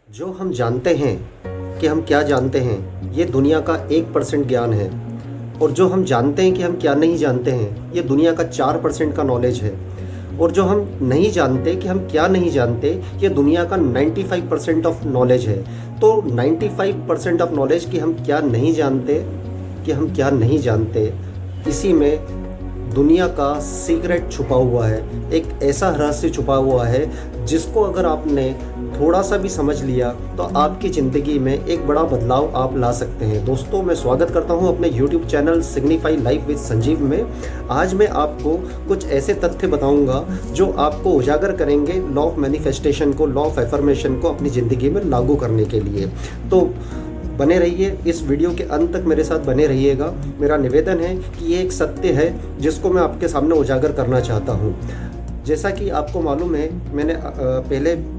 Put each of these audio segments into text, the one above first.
जो हम जानते हैं कि हम क्या जानते हैं, ये दुनिया का 1% ज्ञान है। और जो हम जानते हैं कि हम क्या नहीं जानते हैं, ये दुनिया का 4% का नॉलेज है। और जो हम नहीं जानते कि हम क्या नहीं जानते, ये दुनिया का 95% ऑफ नॉलेज है। तो 95% ऑफ नॉलेज कि हम क्या नहीं जानते, इसी में दुनिया का सीक्रेट छुपा हुआ है। एक ऐसा रहस्य छुपा हुआ है जिसको अगर आपने थोड़ा सा भी समझ लिया तो आपकी ज़िंदगी में एक बड़ा बदलाव आप ला सकते हैं। दोस्तों, मैं स्वागत करता हूं अपने YouTube channel signify life with Sanjeev में। आज मैं आपको कुछ ऐसे तथ्य बताऊंगा जो आपको उजागर करेंगे लॉ ऑफ मैनिफेस्टेशन को, लॉ ऑफ एफर्मेशन को अपनी ज़िंदगी में लागू करने के लिए। तो बने रहिए, इस वीडियो के अंत तक मेरे साथ बने रहिएगा। मेरा निवेदन है कि ये एक सत्य है जिसको मैं आपके सामने उजागर करना चाहता हूँ। जैसा कि आपको मालूम है, मैंने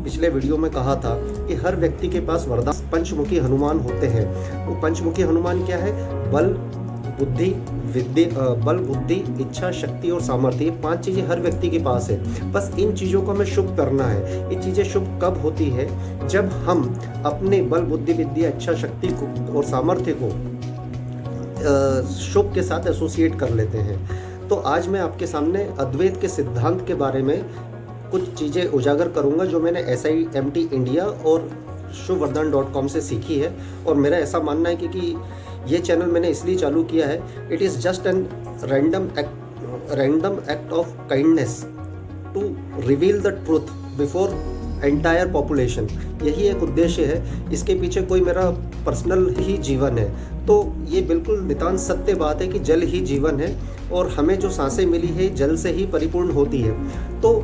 पिछले वीडियो में कहा था कि हर व्यक्ति के पास वरदान पंचमुखी हनुमान होते हैं। वो पंचमुखी हनुमान क्या है? बल, बुद्धि, इच्छा, शक्ति और सामर्थ्य। ये 5 चीज़ें हर व्यक्ति के पास है। बस इन चीज़ों को हमें शुभ करना है। ये चीज़ें शुभ कब होती है? जब हम अपने बल, बुद्धि, विद्या, इच्छा शक्ति को और सामर्थ्य को शुभ के साथ एसोसिएट कर लेते हैं। तो आज मैं आपके सामने अद्वैत के सिद्धांत के बारे में कुछ चीज़ें उजागर करूंगा जो मैंने SIMT इंडिया और shubvardhan.com से सीखी है। और मेरा ऐसा मानना है कि ये चैनल मैंने इसलिए चालू किया है, it is just an random act of kindness to reveal the truth before entire population. यही एक उद्देश्य है। इसके पीछे कोई मेरा पर्सनल ही जीवन है। तो ये बिल्कुल नितांत सत्य बात है कि जल ही जीवन है और हमें जो सांसें मिली है जल से ही परिपूर्ण होती है। तो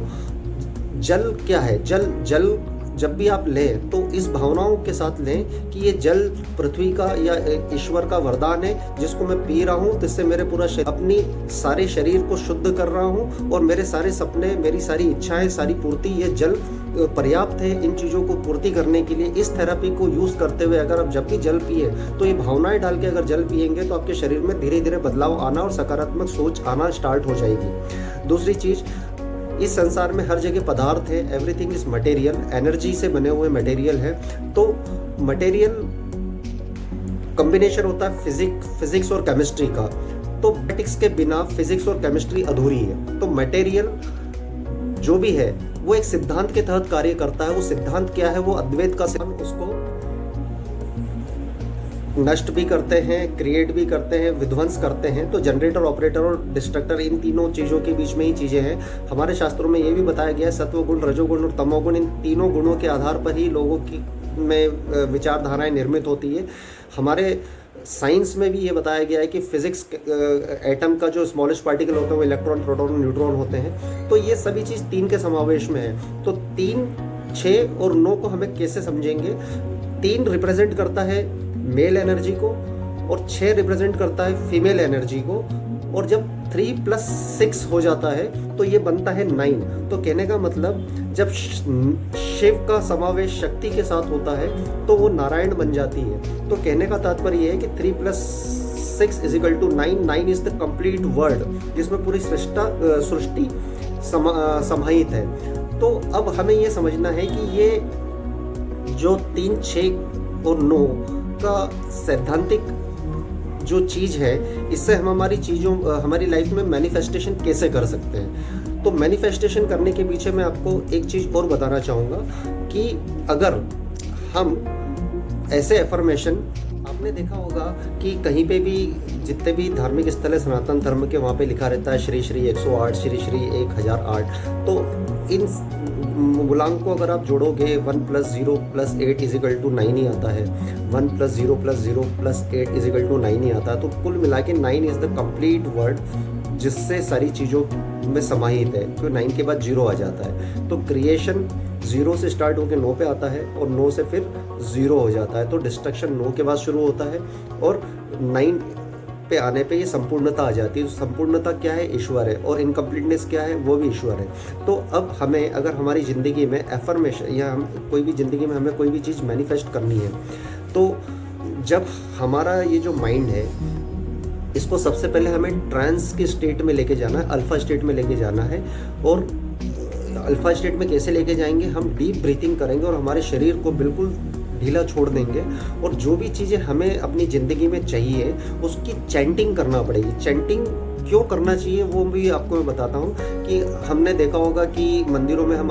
जल क्या है? जल जब भी आप लें तो इस भावनाओं के साथ लें कि ये जल पृथ्वी का या ईश्वर का वरदान है, जिसको मैं पी रहा हूँ, जिससे मेरे पूरा अपनी सारे शरीर को शुद्ध कर रहा हूँ और मेरे सारे सपने, मेरी सारी इच्छाएं, सारी पूर्ति, ये जल पर्याप्त है इन चीज़ों को पूर्ति करने के लिए। इस थेरेपी को यूज़ करते हुए अगर आप जब भी जल पिए तो ये भावनाएं डाल के अगर जल पिएंगे तो आपके शरीर में धीरे धीरे बदलाव आना और सकारात्मक सोच आना स्टार्ट हो जाएगी। दूसरी चीज़, इस संसार में हर जगह पदार्थ है। एवरीथिंग इज मटेरियल, एनर्जी से बने हुए मटेरियल है। तो मटेरियल कॉम्बिनेशन होता है फिजिक्स और केमिस्ट्री का। तो मैथमेटिक्स के बिना फिजिक्स और केमिस्ट्री अधूरी है। तो मटेरियल जो भी है वो एक सिद्धांत के तहत कार्य करता है। वो सिद्धांत क्या है? वो अद्वैत का सिद्धांत। उसको नष्ट भी करते हैं, क्रिएट भी करते हैं, विध्वंस करते हैं। तो जनरेटर, ऑपरेटर और डिस्ट्रक्टर, इन तीनों चीज़ों के बीच में ही चीज़ें हैं। हमारे शास्त्रों में ये भी बताया गया है सत्वगुण, रजोगुण और तमोगुण, इन तीनों गुणों के आधार पर ही लोगों की में विचारधाराएं निर्मित होती है। हमारे साइंस में भी ये बताया गया है कि फिजिक्स, एटम का जो स्मॉलेस्ट पार्टिकल होता है वो इलेक्ट्रॉन, प्रोटॉन, न्यूट्रॉन होते हैं। तो ये सभी चीज़ 3 के समावेश में है। तो 3, 6 और 9 को हमें कैसे समझेंगे? 3 रिप्रेजेंट करता है मेल एनर्जी को और 6 रिप्रेजेंट करता है फीमेल एनर्जी को। और जब 3 + 6 हो जाता है तो ये बनता है 9। तो कहने का मतलब जब शिव का समावेश शक्ति के साथ होता है तो वो नारायण बन जाती है। तो कहने का तात्पर्य ये है कि 3 + 6 = 9। 9 इज द कंप्लीट वर्ल्ड, जिसमें पूरी सृष्टि समाहित है। तो अब हमें ये समझना है कि ये जो 3, 6 और 9 का सैद्धांतिक जो चीज़ है, इससे हम हमारी लाइफ में मैनिफेस्टेशन कैसे कर सकते हैं। तो मैनिफेस्टेशन करने के पीछे मैं आपको एक चीज़ और बताना चाहूँगा कि अगर हम ऐसे एफर्मेशन, आपने देखा होगा कि कहीं पे भी जितने भी धार्मिक स्थल है सनातन धर्म के, वहाँ पे लिखा रहता है श्री श्री 108, श्री श्री 1008। तो इन मूलांक को अगर आप जोड़ोगे 1 + 0 + 8 = 9 ही आता है। 1 + 0 + 0 + 8 = 9 ही आता है। तो कुल मिला के 9 इज़ द कंप्लीट वर्ड, जिससे सारी चीज़ों में समाहित है। तो 9 के बाद 0 आ जाता है। तो क्रिएशन 0 से स्टार्ट होकर 9 पे आता है और 9 से फिर 0 हो जाता है। तो डिस्ट्रक्शन 9 के बाद शुरू होता है और 9 पे आने पे ये संपूर्णता आ जाती है। तो संपूर्णता क्या है? ईश्वर है। और इनकम्प्लीटनेस क्या है? वो भी ईश्वर है। तो अब हमें अगर हमारी ज़िंदगी में एफर्मेशन या हम कोई भी ज़िंदगी में हमें कोई भी चीज़ मैनिफेस्ट करनी है, तो जब हमारा ये जो माइंड है, इसको सबसे पहले हमें ट्रांस की स्टेट में लेके जाना है, अल्फा स्टेट में लेके जाना है। और अल्फा स्टेट में कैसे लेके जाएंगे? हम डीप ब्रीथिंग करेंगे और हमारे शरीर को बिल्कुल ढीला छोड़ देंगे और जो भी चीज़ें हमें अपनी ज़िंदगी में चाहिए उसकी चैंटिंग करना पड़ेगी। चैंटिंग क्यों करना चाहिए वो भी आपको मैं बताता हूँ कि हमने देखा होगा कि मंदिरों में हम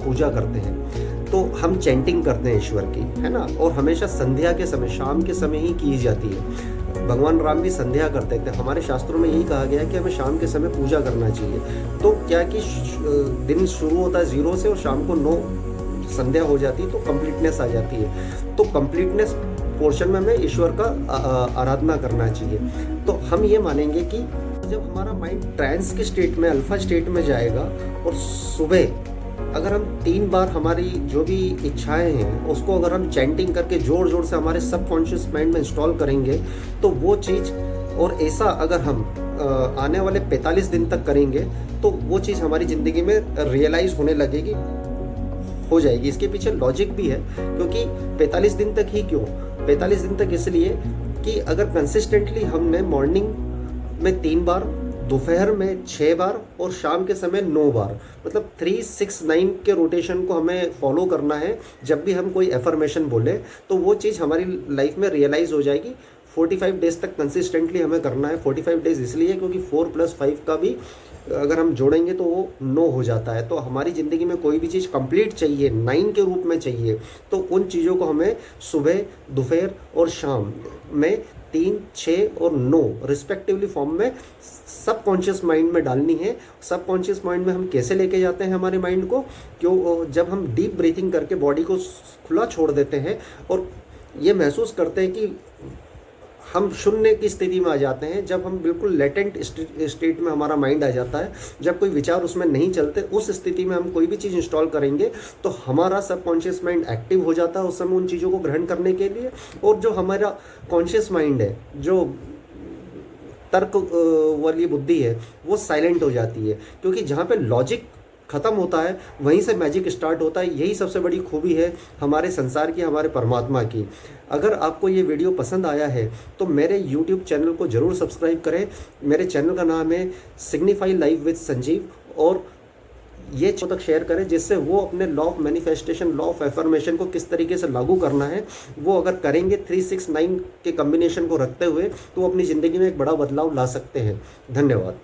पूजा करते हैं तो हम चैंटिंग करते हैं ईश्वर की, है ना, और हमेशा संध्या के समय, शाम के समय ही की जाती है। भगवान राम भी संध्या करते थे। हमारे शास्त्रों में यही कहा गया है कि हमें शाम के समय पूजा करना चाहिए। तो क्या कि दिन शुरू होता है 0 से और शाम को 9 संध्या हो जाती है तो कंप्लीटनेस आ जाती है। तो कंप्लीटनेस पोर्शन में हमें ईश्वर का आराधना करना चाहिए। तो हम ये मानेंगे कि जब हमारा माइंड ट्रांस के स्टेट में, अल्फा स्टेट में जाएगा और सुबह अगर हम 3 बार हमारी जो भी इच्छाएं हैं उसको अगर हम चैंटिंग करके जोर जोर से हमारे सबकॉन्शियस माइंड में इंस्टॉल करेंगे तो वो चीज़, और ऐसा अगर हम आने वाले 45 दिन तक करेंगे तो वो चीज़ हमारी ज़िंदगी में रियलाइज़ होने लगेगी, हो जाएगी। इसके पीछे लॉजिक भी है, क्योंकि 45 दिन तक ही क्यों, 45 दिन तक इसलिए कि अगर कंसिस्टेंटली हमने मॉर्निंग में 3 बार, दोपहर में 6 बार और शाम के समय 9 बार, मतलब 3-6-9 के रोटेशन को हमें फॉलो करना है। जब भी हम कोई एफर्मेशन बोले तो वो चीज़ हमारी लाइफ में रियलाइज़ हो जाएगी। 45 डेज तक कंसिस्टेंटली हमें करना है। 45 डेज इसलिए क्योंकि 4 + 5 का भी अगर हम जोड़ेंगे तो वो 9 हो जाता है। तो हमारी ज़िंदगी में कोई भी चीज़ कंप्लीट चाहिए, 9 के रूप में चाहिए, तो उन चीज़ों को हमें सुबह, दोपहर और शाम में 3, 6 और 9 रिस्पेक्टिवली फॉर्म में सबकॉन्शियस माइंड में डालनी है। सबकॉन्शियस माइंड में हम कैसे लेके जाते हैं हमारे माइंड को, क्यों, जब हम डीप ब्रीथिंग करके बॉडी को खुला छोड़ देते हैं और ये महसूस करते हैं कि हम शून्य की स्थिति में आ जाते हैं। जब हम बिल्कुल लेटेंट स्टेट में हमारा माइंड आ जाता है, जब कोई विचार उसमें नहीं चलते, उस स्थिति में हम कोई भी चीज़ इंस्टॉल करेंगे तो हमारा सबकॉन्शियस माइंड एक्टिव हो जाता है उस समय उन चीज़ों को ग्रहण करने के लिए। और जो हमारा कॉन्शियस माइंड है, जो तर्क वाली बुद्धि है, वो साइलेंट हो जाती है, क्योंकि जहाँ पे लॉजिक ख़त्म होता है वहीं से मैजिक स्टार्ट होता है। यही सबसे बड़ी खूबी है हमारे संसार की, हमारे परमात्मा की। अगर आपको ये वीडियो पसंद आया है तो मेरे YouTube चैनल को ज़रूर सब्सक्राइब करें। मेरे चैनल का नाम है सिग्निफाई लाइफ विद संजीव, और ये तक शेयर करें जिससे वो अपने law of manifestation, law of affirmation को किस तरीके से लागू करना है वो अगर करेंगे 3, 6, 9 के कम्बिनेशन को रखते हुए तो अपनी ज़िंदगी में एक बड़ा बदलाव ला सकते हैं। धन्यवाद।